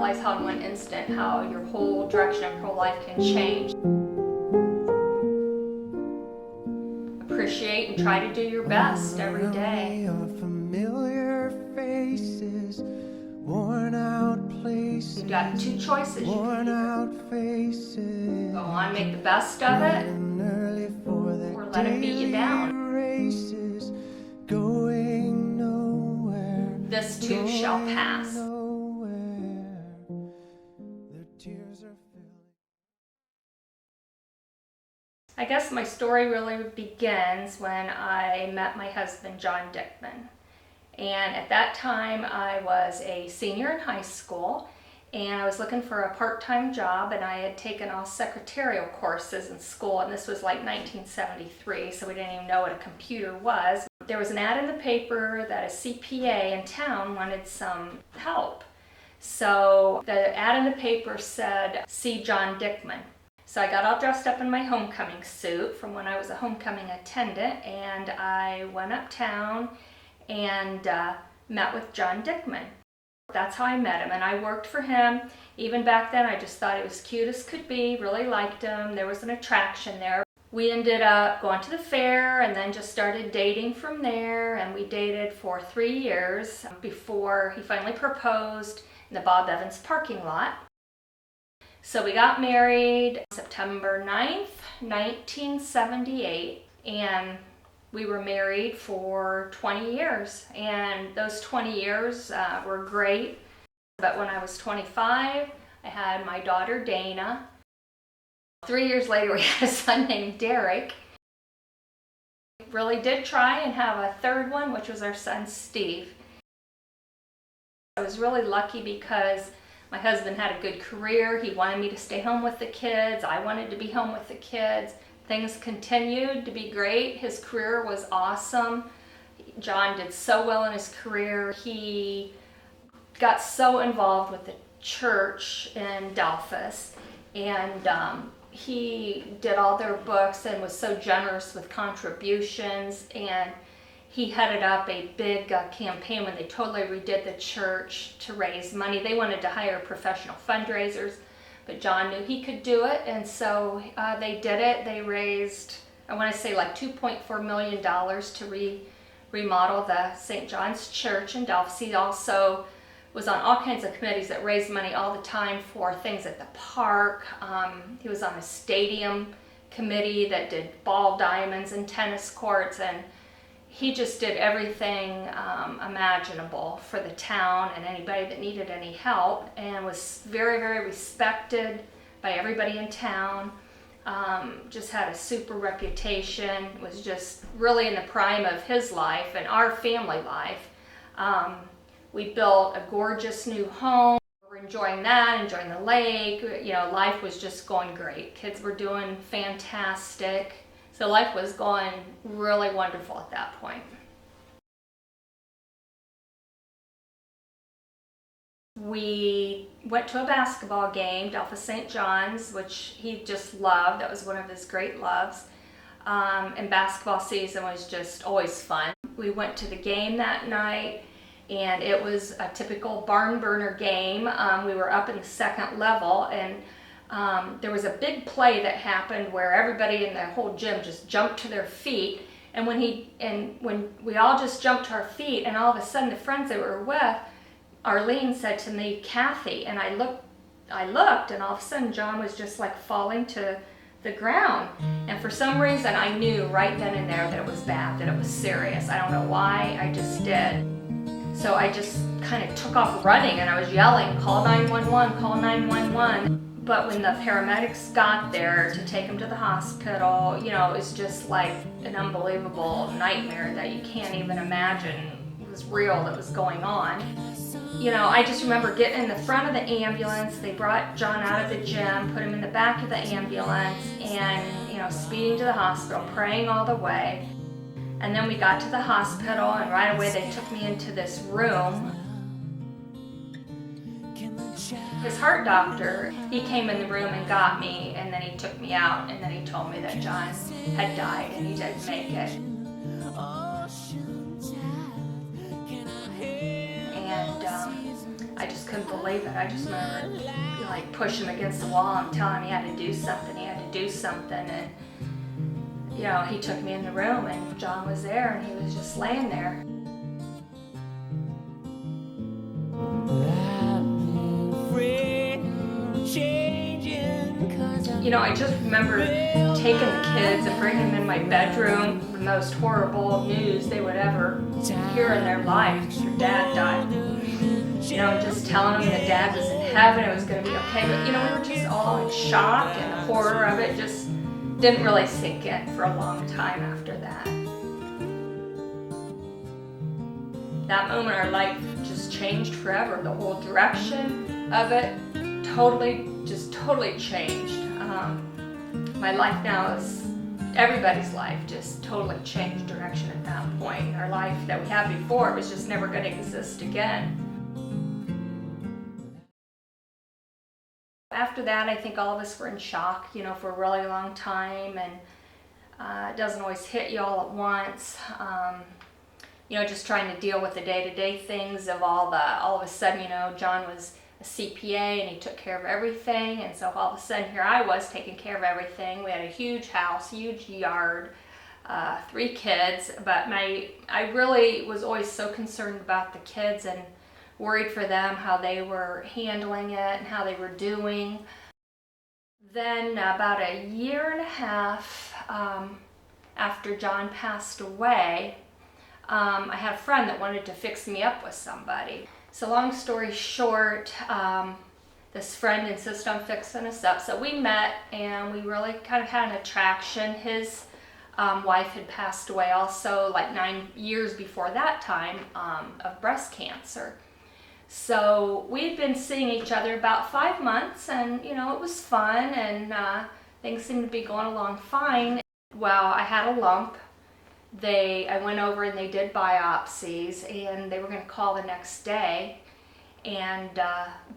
realize how in one instant how your whole direction of your whole life can change. Appreciate and try to do your best every day. Familiar faces, worn out places. You've got two choices. You Worn can out faces. go on, make the best of it, or let it beat you down. Races, going nowhere. This too shall pass. Nowhere. Their tears are filling. I guess my story really begins when I met my husband, John Dickman. And at that time, I was a senior in high school, and I was looking for a part-time job, and I had taken all secretarial courses in school, and this was like 1973, so we didn't even know what a computer was. There was an ad in the paper that a CPA in town wanted some help. So the ad in the paper said, "See John Dickman." So I got all dressed up in my homecoming suit from when I was a homecoming attendant, and I went uptown and met with John Dickman. That's how I met him, and I worked for him. Even back then, I just thought he was cute as could be, really liked him. There was an attraction there. We ended up going to the fair and then just started dating from there, and we dated for 3 years before he finally proposed in the Bob Evans parking lot. So we got married September 9th, 1978, and we were married for 20 years, and those 20 years were great. But when I was 25, I had my daughter Dana. 3 years later, we had a son named Derek. We really did try and have a third one, which was our son Steve. I was really lucky because my husband had a good career. He wanted me to stay home with the kids. I wanted to be home with the kids. Things continued to be great. His career was awesome. John did so well in his career. He got so involved with the church in Delphus, and he did all their books and was so generous with contributions, and he headed up a big campaign when they totally redid the church to raise money. They wanted to hire professional fundraisers, but John knew he could do it, and so they did it. They raised, I want to say, like $2.4 million to remodel the St. John's Church in Delphus. He also was on all kinds of committees that raised money all the time for things at the park. He was on a stadium committee that did ball diamonds and tennis courts, and he just did everything imaginable for the town and anybody that needed any help, and was very, very respected by everybody in town. Just had a super reputation, was just really in the prime of his life and our family life. We built a gorgeous new home. We're enjoying that, enjoying the lake. You know, life was just going great. Kids were doing fantastic. So life was going really wonderful at that point. We went to a basketball game, Delphus St. John's, which he just loved. That was one of his great loves. And basketball season was just always fun. We went to the game that night, and it was a typical barn burner game. We were up in the second level, and there was a big play that happened where everybody in the whole gym just jumped to their feet, and when we all just jumped to our feet, and all of a sudden the friends that we were with, Arlene said to me, "Kathy," and I looked, and all of a sudden John was just like falling to the ground, and for some reason I knew right then and there that it was bad, that it was serious. I don't know why, I just did. So I just kind of took off running, and I was yelling, "Call 911, call 911." But when the paramedics got there to take him to the hospital, you know, it was just like an unbelievable nightmare that you can't even imagine it was real that was going on. You know, I just remember getting in the front of the ambulance. They brought John out of the gym, put him in the back of the ambulance, and, you know, speeding to the hospital, praying all the way. And then we got to the hospital, and right away they took me into this room. His heart doctor, he came in the room and got me, and then he took me out, and then he told me that John had died and he didn't make it. And I just couldn't couldn't believe it. I just remember like pushing him against the wall and telling him he had to do something. He had to do something, and you know, he took me in the room, and John was there, and he was just laying there. You know, I just remember taking the kids and bringing them in my bedroom, the most horrible news they would ever hear in their life. Your dad died. You know, just telling them that dad was in heaven, it was going to be okay. But, you know, we were just all in shock, and the horror of it just didn't really sink in for a long time after that. That moment, our life just changed forever. The whole direction of it totally changed. My life now is, everybody's life just totally changed direction at that point. Our life that we had before was just never going to exist again. After that, I think all of us were in shock, you know, for a really long time, and it doesn't always hit you all at once. You know, just trying to deal with the day-to-day things of all of a sudden, you know, John was a CPA and he took care of everything, and so all of a sudden here I was taking care of everything. We had a huge house, huge yard, 3 kids, but I really was always so concerned about the kids and worried for them, how they were handling it and how they were doing. Then about a year and a half after John passed away, I had a friend that wanted to fix me up with somebody. So long story short, this friend insisted on fixing us up. So we met, and we really kind of had an attraction. His wife had passed away also like 9 years before that time of breast cancer. So we'd been seeing each other about 5 months, and you know, it was fun, and things seemed to be going along fine. Well, I had a lump. I went over and they did biopsies, and they were going to call the next day, and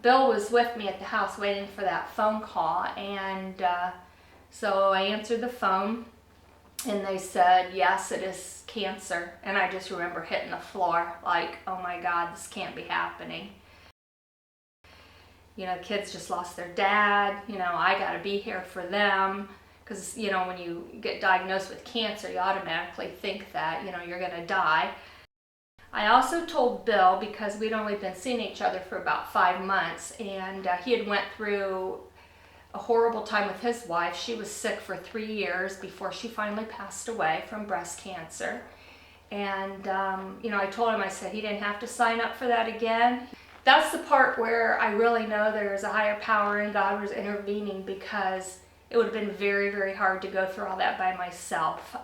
Bill was with me at the house waiting for that phone call, and so I answered the phone, and they said, yes, it is cancer. And I just remember hitting the floor like, oh my God, this can't be happening. You know, the kids just lost their dad. You know, I got to be here for them. Because, you know, when you get diagnosed with cancer, you automatically think that, you know, you're going to die. I also told Bill, because we'd only been seeing each other for about 5 months, and he had went through a horrible time with his wife. She was sick for 3 years before she finally passed away from breast cancer. And, you know, I told him, I said he didn't have to sign up for that again. That's the part where I really know there's a higher power and God was intervening, because it would have been very, very hard to go through all that by myself.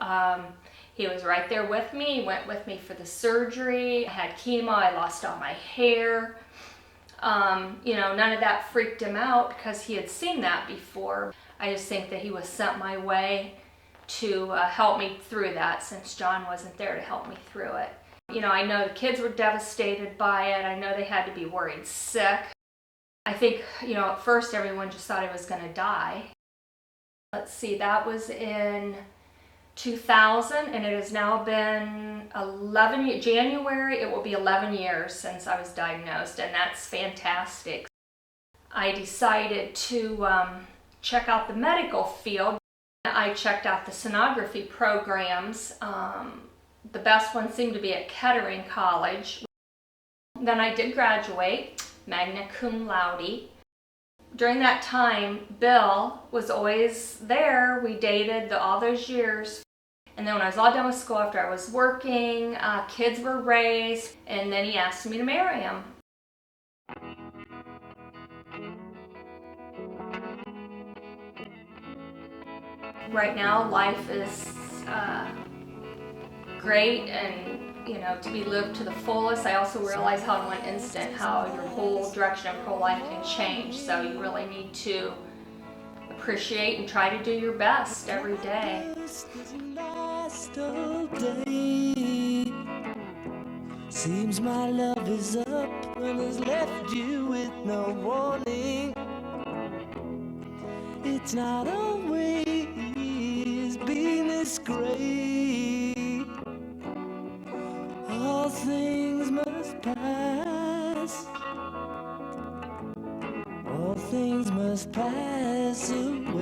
He was right there with me. He went with me for the surgery. I had chemo. I lost all my hair. You know, none of that freaked him out because he had seen that before. I just think that he was sent my way to help me through that, since John wasn't there to help me through it. You know, I know the kids were devastated by it. I know they had to be worried sick. I think, you know, at first everyone just thought I was going to die. Let's see, that was in 2000, and it has now been January, it will be 11 years since I was diagnosed, and that's fantastic. I decided to check out the medical field. I checked out the sonography programs. The best one seemed to be at Kettering College. Then I did graduate, magna cum laude. During that time, Bill was always there. We dated all those years. And then when I was all done with school, after I was working, kids were raised, and then he asked me to marry him. Right now, life is great, and you know, to be lived to the fullest. I also realize how in one instant how your whole direction of pro-life can change. So you really need to appreciate and try to do your best every day. Seems my love is up and has left you with no warning. It's not always been this great. All things must pass. things must pass away.